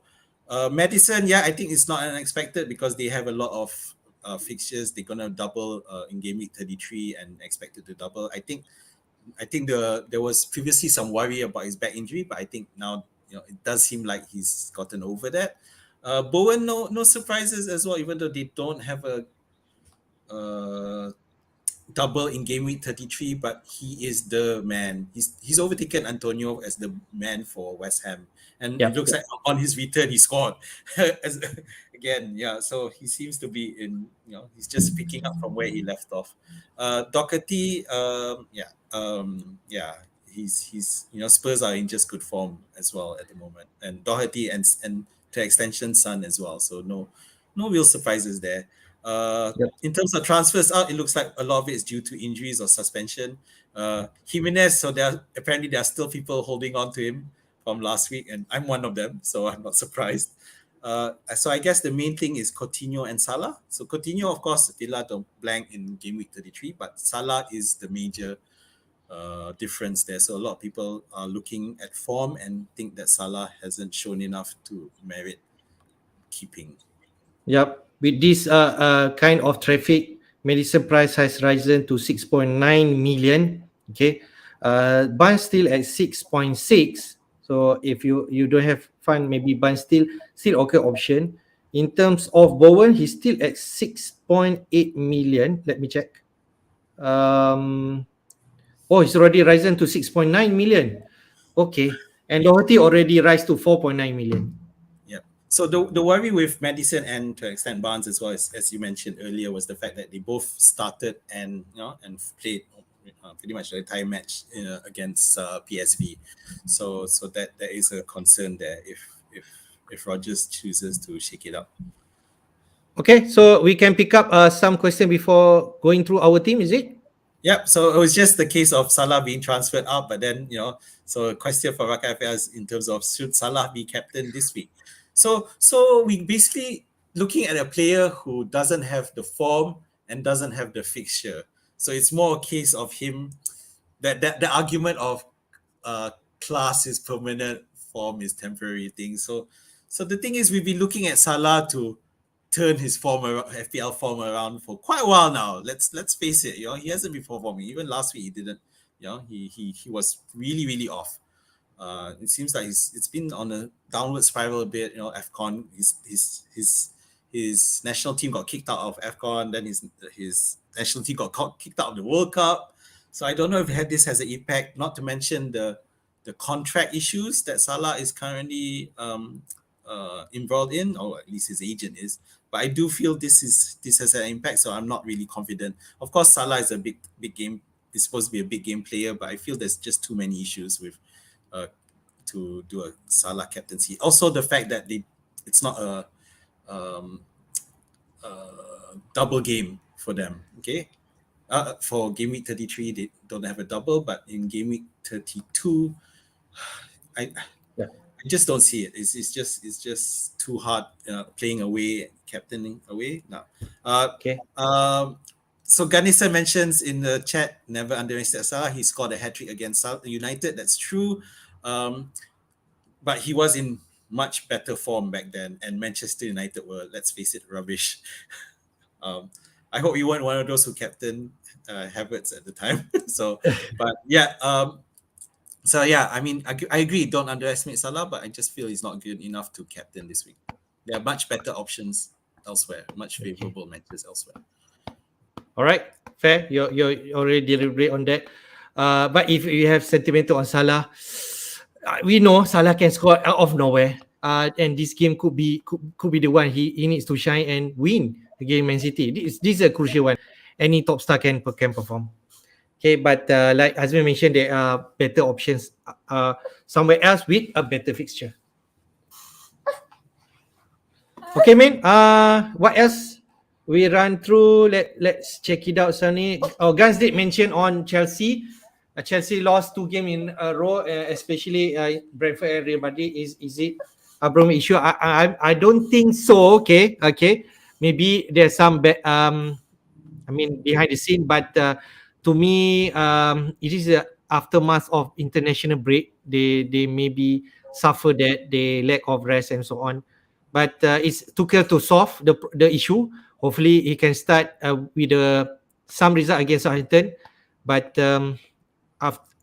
Madison, I think it's not unexpected because they have a lot of fixtures. They're going to double in game week 33 and expected to double. I think there was previously some worry about his back injury, but I think now it does seem like he's gotten over that. Bowen, no surprises as well, even though they don't have a double in game week 33, but he is the man. He's overtaken Antonio as the man for West Ham, and it looks like on his return he scored again. So he seems to be in. He's just picking up from where he left off. Doherty, he's Spurs are in just good form as well at the moment, and Doherty and to extension Son as well. So no real surprises there. In terms of transfers out, it looks like a lot of it is due to injuries or suspension. Jimenez, so there are still people holding on to him from last week, and I'm one of them, so I'm not surprised. So I guess the main thing is Coutinho and Salah. So Coutinho, of course, Villa don't blank in game week 33, but Salah is the major difference there. So a lot of people are looking at form and think that Salah hasn't shown enough to merit keeping. Yep. With this kind of traffic, Madison price has risen to 6.9 million. Okay. Bun still at 6.6. So if you don't have fun, maybe Bun still okay option. In terms of Bowen, he's still at 6.8 million. Let me check. It's already risen to 6.9 million. Okay. And Doherty already rise to 4.9 million. So the worry with Madison and to extent Barnes as well, as you mentioned earlier, was the fact that they both started and played pretty much the entire match against PSV. So that there is a concern there if Rodgers chooses to shake it up. Okay, so we can pick up some question before going through our team, is it? Yep. So it was just the case of Salah being transferred out, but then so a question for Raka FPL in terms of should Salah be captain this week? So we basically looking at a player who doesn't have the form and doesn't have the fixture. So it's more a case of him that the argument of class is permanent, form is temporary thing. So the thing is, we've been looking at Salah to turn his FPL form around for quite a while now. Let's face it, he hasn't been performing. Even last week he didn't. He was really, really off. It seems like it's been on a downward spiral a bit. AFCON, his national team got kicked out of AFCON, then his national team got kicked out of the World Cup. So I don't know if this has an impact. Not to mention the contract issues that Salah is currently involved in, or at least his agent is. But I do feel this has an impact. So I'm not really confident. Of course, Salah is a big game. He's supposed to be a big game player, but I feel there's just too many issues with. To do a Salah captaincy. Also, the fact that it's not a double game for them. Okay, for game week 33, they don't have a double, but in game week 32, I just don't see it. It's just too hard playing away, captaining away now. Okay. So Ganesa mentions in the chat, never underestimate Salah. He scored a hat-trick against United. That's true. But he was in much better form back then. And Manchester United were, let's face it, rubbish. I hope you weren't one of those who captained Havertz at the time. I mean, I agree. Don't underestimate Salah, but I just feel he's not good enough to captain this week. There are much better options elsewhere, much favorable matches elsewhere. All right, fair. You're already deliberate on that. But if you have sentimental on Salah, we know Salah can score out of nowhere. and this game could be the one he needs to shine and win against Man City. This is a crucial one. Any top star can perform. Okay, but like Azmi mentioned, there are better options somewhere else with a better fixture. Okay, man. What else? We run through. Let's check it out, Sunny. Oh, Gans did mention on Chelsea. Chelsea lost 2 games in a row, especially Brentford and Real Madrid. Is it a problem issue? I don't think so. Okay. Maybe there's some behind the scene, but to me, it is the aftermath of international break. They maybe suffer that the lack of rest and so on. But it's Tuchel to solve the issue. Hopefully, he can start with some result against Southampton. But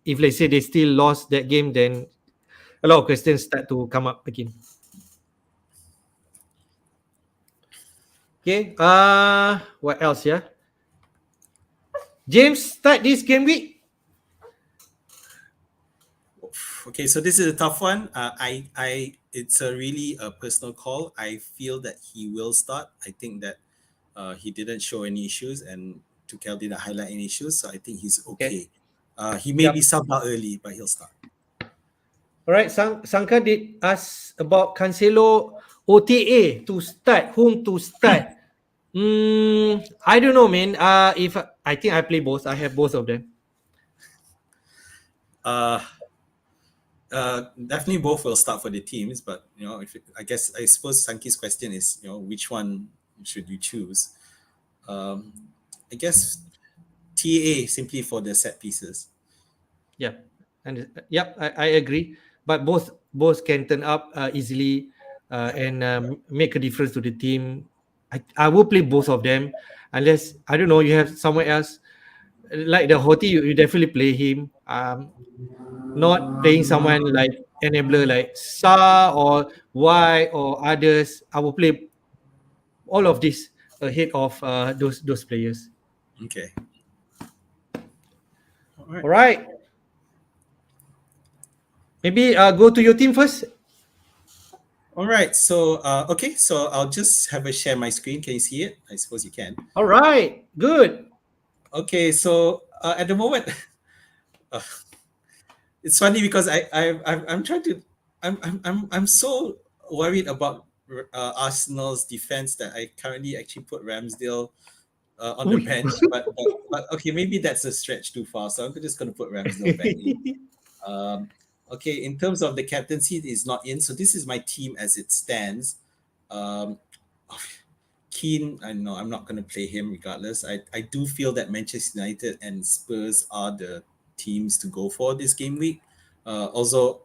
if let's say they still lost that game, then a lot of questions start to come up again. Okay. What else? Yeah. James, start this game week. Okay, so this is a tough one. It's a really a personal call. I feel that he will start. I think that he didn't show any issues, and Tuchel didn't highlight any issues, so I think he's okay. He may be subbed out early, but he'll start. All right, Sanka did ask about Cancelo OTA to start. Whom to start? I don't know, man. If I think I play both. I have both of them. Definitely both will start for the teams, but I suppose Sanki's question is, which one should you choose? I guess TA simply for the set pieces. Yeah, and I agree. But both can turn up easily and make a difference to the team. I will play both of them unless I don't know you have somewhere else like the Hoti. You definitely play him. Not playing someone like enabler like Sa or Y or others. I will play all of this ahead of those players. Okay. All right. Maybe go to your team first. All right. So so I'll just have a share my screen. Can you see it? I suppose you can. All right. Good. Okay. So at the moment, it's funny because I'm trying to I'm so worried about Arsenal's defense that I currently actually put Ramsdale on the bench, but okay, maybe that's a stretch too far. So I'm just going to put Ramsdale back in. Okay, in terms of the captaincy, is not in. So this is my team as it stands. Keane, I know I'm not going to play him regardless. I do feel that Manchester United and Spurs are the teams to go for this game week. Also,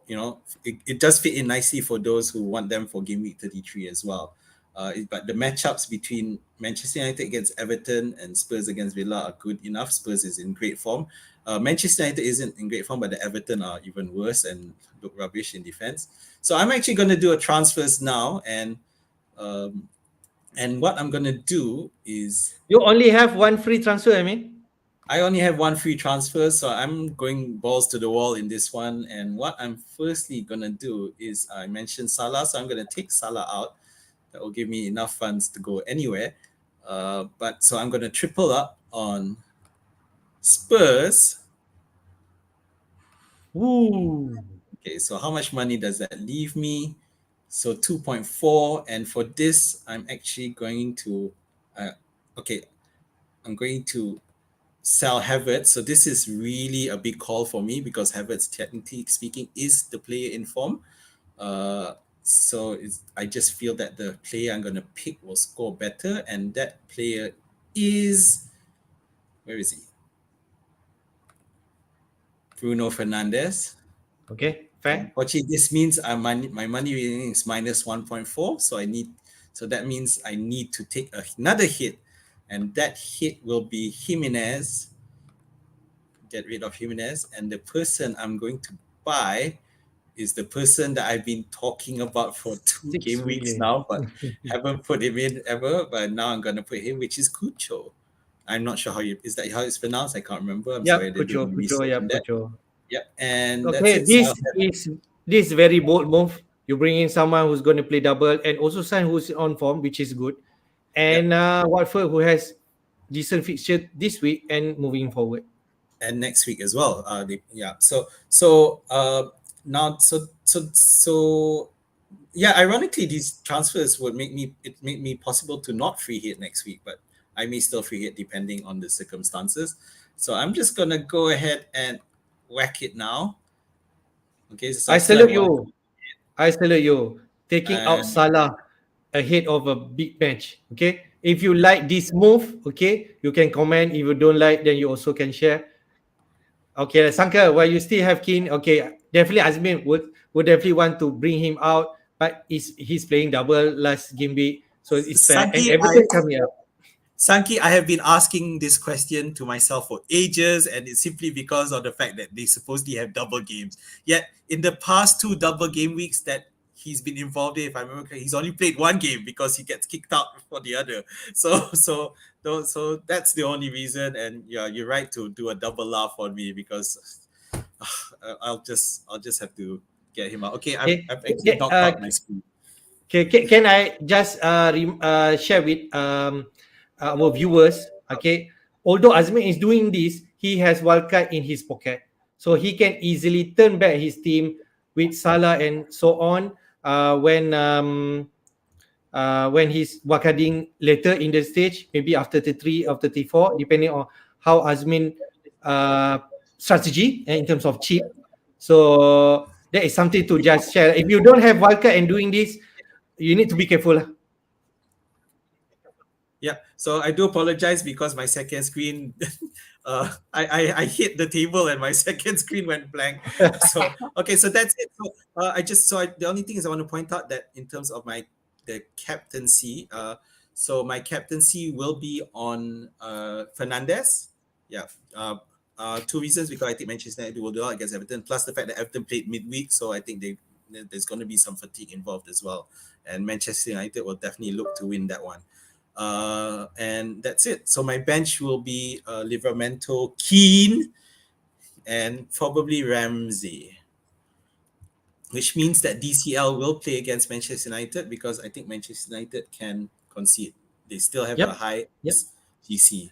it does fit in nicely for those who want them for game week 33 as well. But the matchups between Manchester United against Everton and Spurs against Villa are good enough. Spurs is in great form. Manchester United isn't in great form, but the Everton are even worse and look rubbish in defense. So I'm actually going to do a transfers now, and what I'm going to do is... You only have one free transfer, I only have one free transfer, so I'm going balls to the wall in this one. And what I'm firstly going to do is, I mentioned Salah, so I'm going to take Salah out. That will give me enough funds to go anywhere. But so I'm going to triple up on Spurs. Ooh. Okay, so how much money does that leave me? So 2.4. And for this, I'm actually going to... I'm going to sell Havertz. So this is really a big call for me because Havertz, technically speaking, is the player in form. So I just feel that the player I'm going to pick will score better, and that player is... Where is he? Bruno Fernandes. Okay, fair. Unfortunately, this means my money rating is minus 1.4. So that means I need to take another hit, and that hit will be Jimenez. Get rid of Jimenez, and the person I'm going to buy is the person that I've been talking about for 2 game weeks now, but haven't put him in ever. But now I'm going to put him, which is Coutinho. I'm not sure is that how it's pronounced? I can't remember. I'm sorry. Coutinho. Yep, and okay, that's it. this is very bold move. You bring in someone who's going to play double, and also Son who's on form, which is good. Yep. And Watford, who has decent fixture this week and moving forward. And next week as well. So yeah. Ironically, these transfers would make me possible to not free hit next week, but I may still free hit depending on the circumstances. So I'm just gonna go ahead and whack it now. Okay, so I I still have salute one, you. I salute you. Taking out and Salah ahead of a big match. Okay. If you like this move, okay, you can comment. If you don't like, then you also can share. Okay, Sanka, while you still have Keane, okay, definitely Azmin would definitely want to bring him out, but he's playing double last game week, so it's fair. And Sanki, Everton coming up. I have been asking this question to myself for ages, and it's simply because of the fact that they supposedly have double games. Yet, in the past 2 double game weeks that he's been involved in, if I remember correctly, he's only played one game because he gets kicked out for the other. So that's the only reason. And yeah, you're right to do a double laugh on me because I'll just have to get him out. Okay, Okay, I've actually knocked out my screen. okay, can I just share with our viewers? Okay, although Azmin is doing this, he has wildcard in his pocket, so he can easily turn back his team with Salah and so on. When he's wildcarding later in the stage, maybe after 33 or 34, depending on how Azmin strategy in terms of chip. So that is something to just share. If you don't have wildcard and doing this, you need to be careful. Yeah, so I do apologize because my second screen, I hit the table and my second screen went blank. So okay, so that's it. So the only thing is I want to point out that in terms of the captaincy, so my captaincy will be on Fernandez. Yeah, 2 reasons because I think Manchester United will do well against Everton, plus the fact that Everton played midweek, so I think there's going to be some fatigue involved as well, and Manchester United will definitely look to win that one. And that's it. So my bench will be Livramento, Keane, and probably Ramsey, which means that DCL will play against Manchester United because I think Manchester United can concede. They still have a high GC.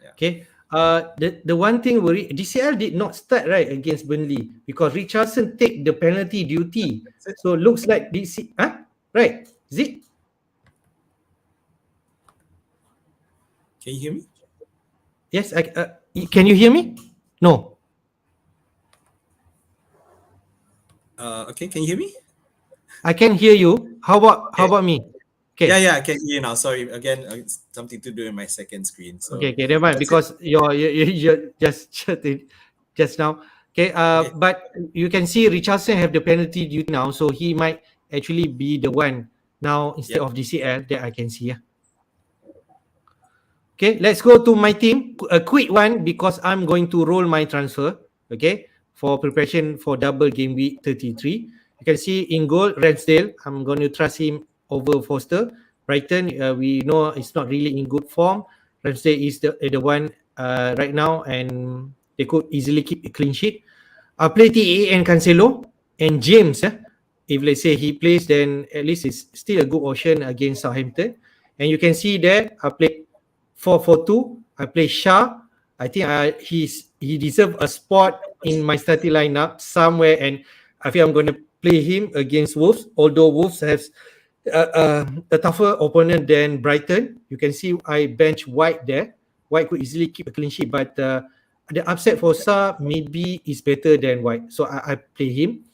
Yeah. Okay. The one thing worry, DCL did not start right against Burnley because Richardson take the penalty duty. So looks like DC. Right. Is it? Can you hear me? Yes. Can you hear me? No. Okay. Can you hear me? I can hear you. How about me? Okay. Yeah, I can hear you now. Sorry, again, it's something to do in my second screen. So okay, never mind because you just now. Okay, but you can see Richardson have the penalty duty now, so he might actually be the one now instead of DCL that I can see. Okay, let's go to my team. A quick one because I'm going to roll my transfer. Okay, for preparation for double game week 33. You can see in goal Ramsdale. I'm going to trust him over Foster. Brighton, we know it's not really in good form. Ramsdale is the one right now, and they could easily keep a clean sheet. I play TA and Cancelo and James. If let's say he plays, then at least it's still a good option against Southampton. And you can see there, I played 4-4-2. I play Shah. I think he deserves a spot in my starting lineup somewhere, and I feel I'm going to play him against Wolves. Although Wolves has a tougher opponent than Brighton. You can see I bench White there. White could easily keep a clean sheet, but the upset for Shah maybe is better than White, so I play him.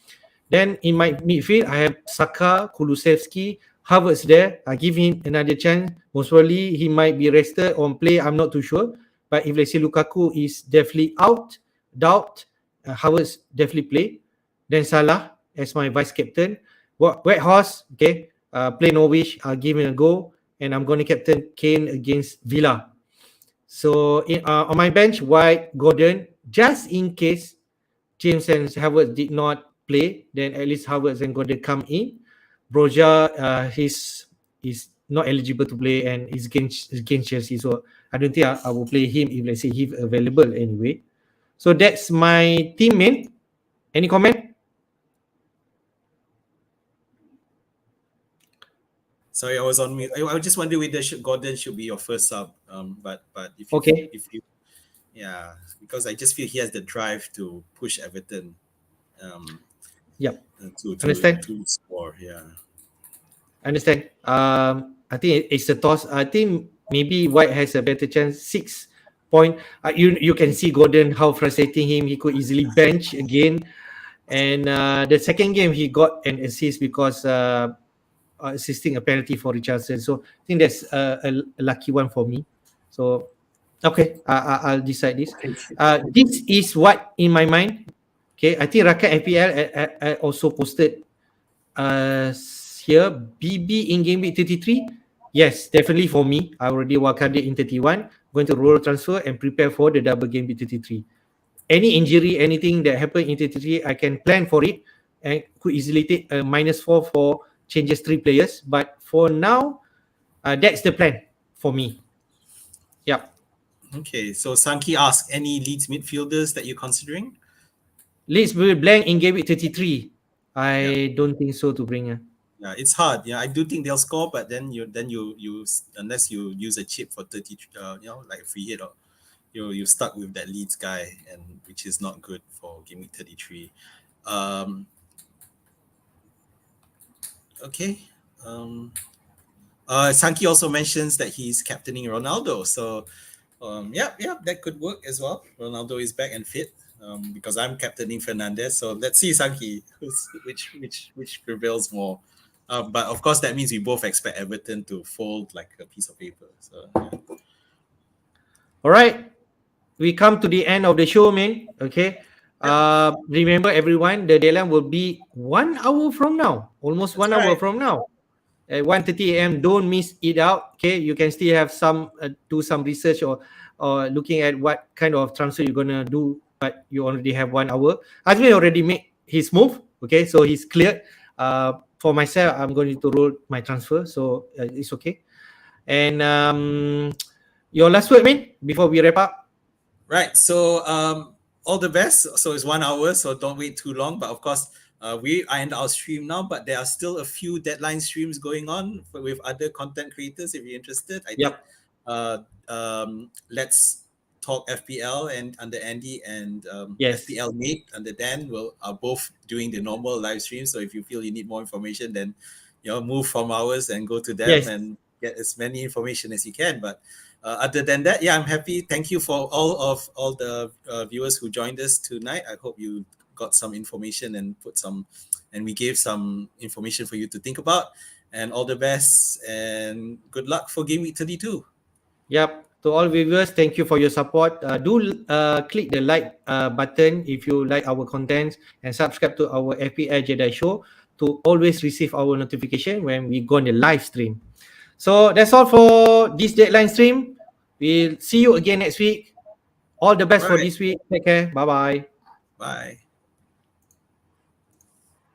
Then in my midfield, I have Saka, Kulusevski, Havertz there. I give him another chance. Most probably he might be rested on play. I'm not too sure. But if let's say Lukaku is definitely out, doubt, Havertz definitely play. Then Salah as my vice captain. White Horse, okay. Play Norwich. I'll give him a go. And I'm going to captain Kane against Villa. So on my bench, White, Gordon, just in case James and Havertz did not play, then at least Havertz and Gordon come in. Broja, he's not eligible to play and he's against Chelsea, so I don't think I will play him if let's say he's available anyway. So that's my team, man. Any comment? Sorry, I was on mute. I just wonder whether Gordon should be your first sub. But if Okay. yeah, because I just feel he has the drive to push Everton. Yep. To Understand. score. Yeah. Understand. I think it's a toss. I think maybe White has a better chance. 6 point. You can see Gordon how frustrating him. He could easily bench again. And the second game he got an assist because assisting a penalty for Richardson. So I think that's a lucky one for me. So okay, I'll decide this. This is what in my mind. Okay, I think Rakat FPL also posted here BB in game week 33. Yes, definitely for me. I already wildcarded in 31. Going to roll transfer and prepare for the double game week 33. Any injury, anything that happened in 33, I can plan for it and could easily take a -4 for changes 3 players. But for now, that's the plan for me. Yep. Okay, so Sanki asked, any Leeds midfielders that you're considering? Leeds will blank in game week 33. I don't think so to bring. Yeah, it's hard. Yeah, I do think they'll score, but then you unless you use a chip for 30, like a free hit, or you stuck with that Leeds guy, and which is not good for game week 33. Okay. Sanki also mentions that he's captaining Ronaldo, so yeah, that could work as well. Ronaldo is back and fit. Because I'm captaining Fernandez, so let's see, Sanki, which prevails more. But of course, that means we both expect Everton to fold like a piece of paper. So yeah. All right, we come to the end of the show, man. Okay. Remember, everyone, the deadline will be 1 hour from now, almost That's 1 hour right. from now. At 1:30 a.m. Don't miss it out. Okay, you can still have some do some research or looking at what kind of transfer you're gonna do, but you already have 1 hour. Azmi already made his move. Okay, so he's cleared. For myself, I'm going to roll my transfer, so it's okay. And your last word, man, before we wrap up. Right. So all the best. So it's 1 hour, so don't wait too long. But of course, we end our stream now, but there are still a few deadline streams going on with other content creators. If you're interested, I think let's talk FPL and under Andy and Yes. FPL Nate under Dan are both doing the normal live stream. So if you feel you need more information, then move from ours and go to them and get as many information as you can. But other than that, yeah, I'm happy. Thank you for all the viewers who joined us tonight. I hope you got some information and we gave some information for you to think about. And all the best and good luck for game week 32. Yep. To all viewers, thank you for your support. Do click the like button if you like our contents and subscribe to our FPL Jedi show to always receive our notification when we go on the live stream. So that's all for this deadline stream. We'll see you again next week. All the best for this week. Take care. Bye-bye. Bye.